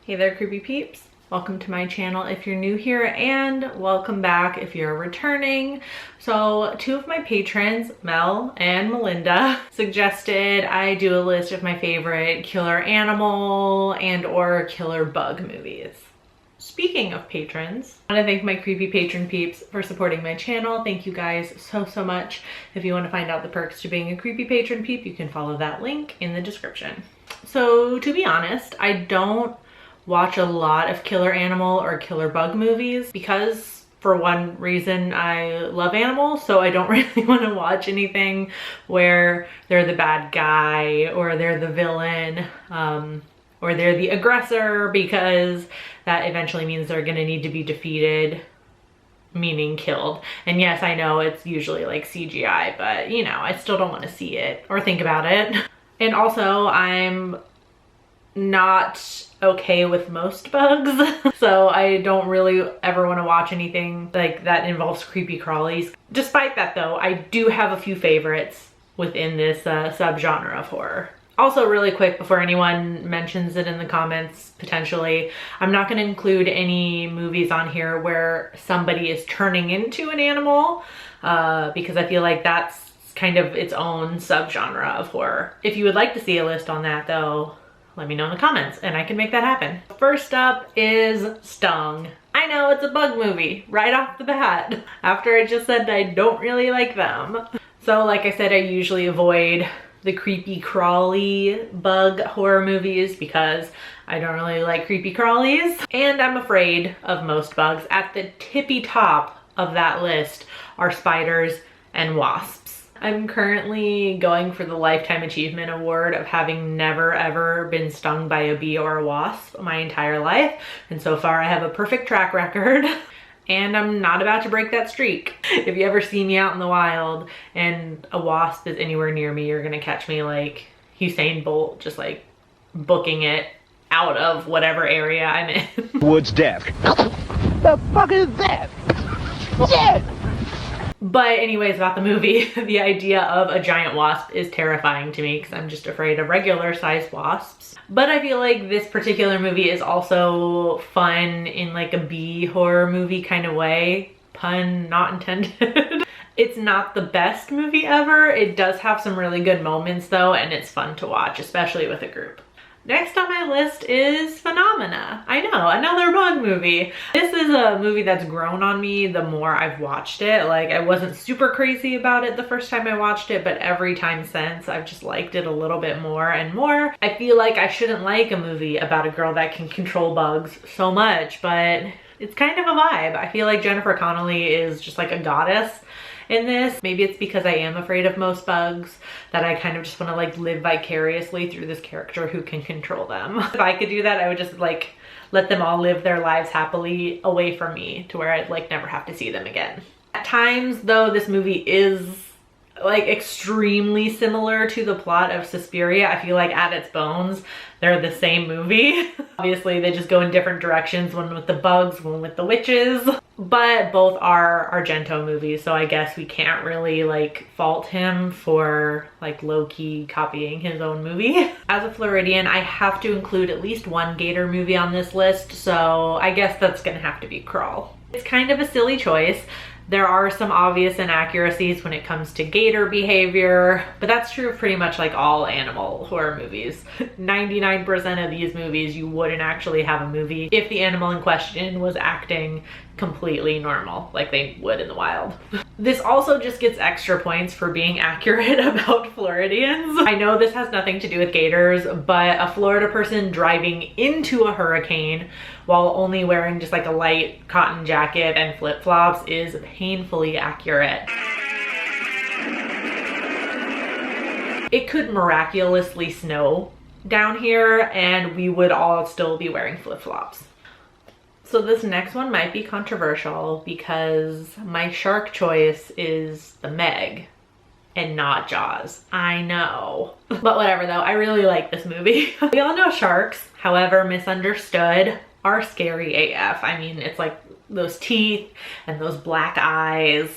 Hey there, creepy peeps. Welcome to my channel if you're new here, and welcome back if you're returning. So two of my patrons, Mel and Melinda, suggested I do a list of my favorite killer animal and or killer bug movies. Speaking of patrons, I want to thank my creepy patron peeps for supporting my channel. Thank you guys so much. If you want to find out the perks to being a creepy patron peep, you can follow that link in the description. So to be honest, I don't watch a lot of killer animal or killer bug movies because for one reason I love animals, so I don't really want to watch anything where they're the bad guy or they're the villain or they're the aggressor, because that eventually means they're going to need to be defeated, meaning killed. And yes, I know it's usually like CGI, but you know, I still don't want to see it or think about it. And also I'm not okay with most bugs, so I don't really ever want to watch anything like that involves creepy crawlies. Despite that though, I do have a few favorites within this subgenre of horror. Also, really quick before anyone mentions it in the comments, potentially, I'm not going to include any movies on here where somebody is turning into an animal because I feel like that's kind of its own subgenre of horror. If you would like to see a list on that though, let me know in the comments and I can make that happen. First up is Stung. I know, it's a bug movie right off the bat, after I just said I don't really like them. So like I said, I usually avoid the creepy crawly bug horror movies because I don't really like creepy crawlies, and I'm afraid of most bugs. At the tippy top of that list are spiders and wasps. I'm currently going for the Lifetime Achievement Award of having never ever been stung by a bee or a wasp my entire life, and so far I have a perfect track record. And I'm not about to break that streak. If you ever see me out in the wild and a wasp is anywhere near me, you're gonna catch me like Usain Bolt, just like booking it out of whatever area I'm in. Woods death. The fuck is that? Shit! But anyways, about the movie, the idea of a giant wasp is terrifying to me because I'm just afraid of regular sized wasps. But I feel like this particular movie is also fun in like a bee horror movie kind of way. Pun not intended. It's not the best movie ever. It does have some really good moments though, and it's fun to watch, especially with a group. Next on my list is Phenomena. I know, another bug movie. This is a movie that's grown on me the more I've watched it. Like, I wasn't super crazy about it the first time I watched it, but every time since, I've just liked it a little bit more and more. I feel like I shouldn't like a movie about a girl that can control bugs so much, but it's kind of a vibe. I feel like Jennifer Connelly is just like a goddess in this. Maybe it's because I am afraid of most bugs that I kind of just want to like live vicariously through this character who can control them. If I could do that, I would just like let them all live their lives happily away from me to where I'd like never have to see them again. At times though, this movie is like extremely similar to the plot of Suspiria. I feel like at its bones, they're the same movie. Obviously, they just go in different directions, one with the bugs, one with the witches. But both are Argento movies, so I guess we can't really like fault him for like low-key copying his own movie. As a Floridian, I have to include at least one gator movie on this list, so I guess that's gonna have to be Crawl. It's kind of a silly choice. There are some obvious inaccuracies when it comes to gator behavior, but that's true of pretty much like all animal horror movies. 99% of these movies, you wouldn't actually have a movie if the animal in question was acting completely normal, like they would in the wild. This also just gets extra points for being accurate about Floridians. I know this has nothing to do with gators, but a Florida person driving into a hurricane while only wearing just like a light cotton jacket and flip-flops is painfully accurate. It could miraculously snow down here and we would all still be wearing flip-flops. So this next one might be controversial because my shark choice is The Meg and not Jaws. I know. But whatever though, I really like this movie. We all know sharks, however misunderstood, are scary AF. I mean, it's like those teeth and those black eyes.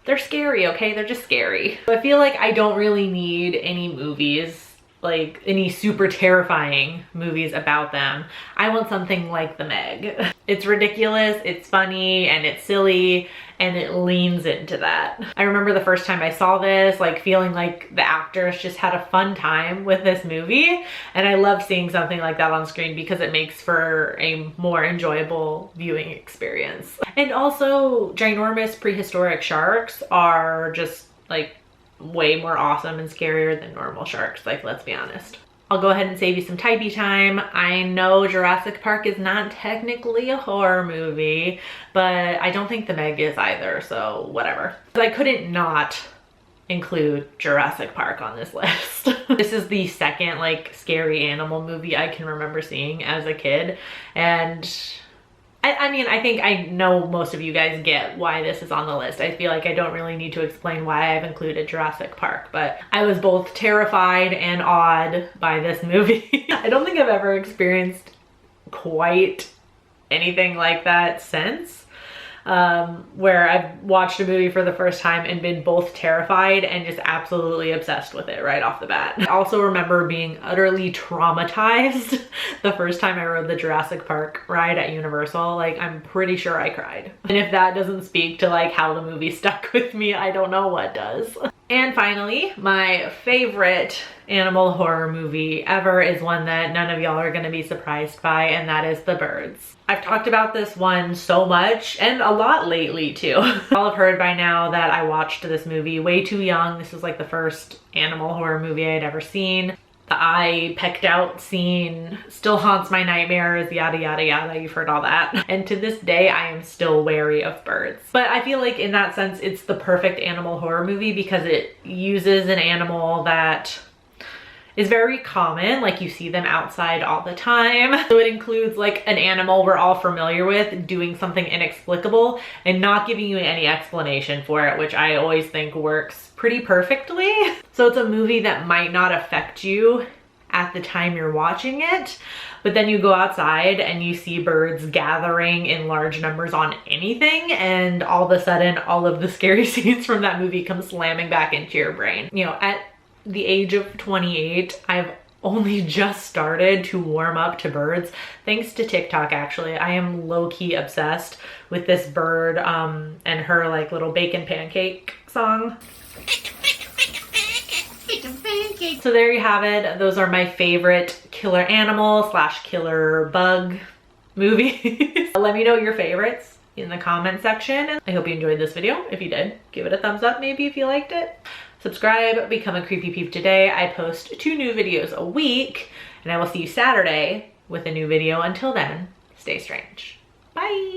They're scary, okay? They're just scary. I feel like I don't really need any movies like any super terrifying movies about them. I want something like The Meg. It's ridiculous, it's funny, and it's silly, and it leans into that. I remember the first time I saw this, like feeling like the actors just had a fun time with this movie, and I love seeing something like that on screen because it makes for a more enjoyable viewing experience. And also, ginormous prehistoric sharks are just like way more awesome and scarier than normal sharks, like, let's be honest. I'll go ahead and save you some typey time. I know Jurassic Park is not technically a horror movie, but I don't think The Meg is either, so whatever. I couldn't not include Jurassic Park on this list. This is the second like scary animal movie I can remember seeing as a kid, and I mean, I think I know most of you guys get why this is on the list. I feel like I don't really need to explain why I've included Jurassic Park, but I was both terrified and awed by this movie. I don't think I've ever experienced quite anything like that since. Where I've watched a movie for the first time and been both terrified and just absolutely obsessed with it right off the bat. I also remember being utterly traumatized the first time I rode the Jurassic Park ride at Universal. Like, I'm pretty sure I cried. And if that doesn't speak to like how the movie stuck with me, I don't know what does. And finally, my favorite animal horror movie ever is one that none of y'all are gonna be surprised by, and that is The Birds. I've talked about this one so much, and a lot lately too. Y'all have heard by now that I watched this movie way too young. This was like the first animal horror movie I had ever seen. The eye pecked out scene still haunts my nightmares, yada yada yada, you've heard all that. And to this day, I am still wary of birds. But I feel like in that sense, it's the perfect animal horror movie because it uses an animal that is very common, like you see them outside all the time. So it includes like an animal we're all familiar with doing something inexplicable and not giving you any explanation for it, which I always think works pretty perfectly. So it's a movie that might not affect you at the time you're watching it, but then you go outside and you see birds gathering in large numbers on anything, and all of a sudden all of the scary scenes from that movie come slamming back into your brain. You know, at the age of 28, I've only just started to warm up to birds, thanks to TikTok actually. I am low-key obsessed with this bird and her like little bacon pancake song. So there you have it. Those are my favorite killer animal / killer bug movies. Let me know your favorites in the comment section. I hope you enjoyed this video. If you did, give it a thumbs up maybe if you liked it. Subscribe, become a creepy peep today. I post 2 new videos a week, and I will see you Saturday with a new video. Until then, stay strange. Bye.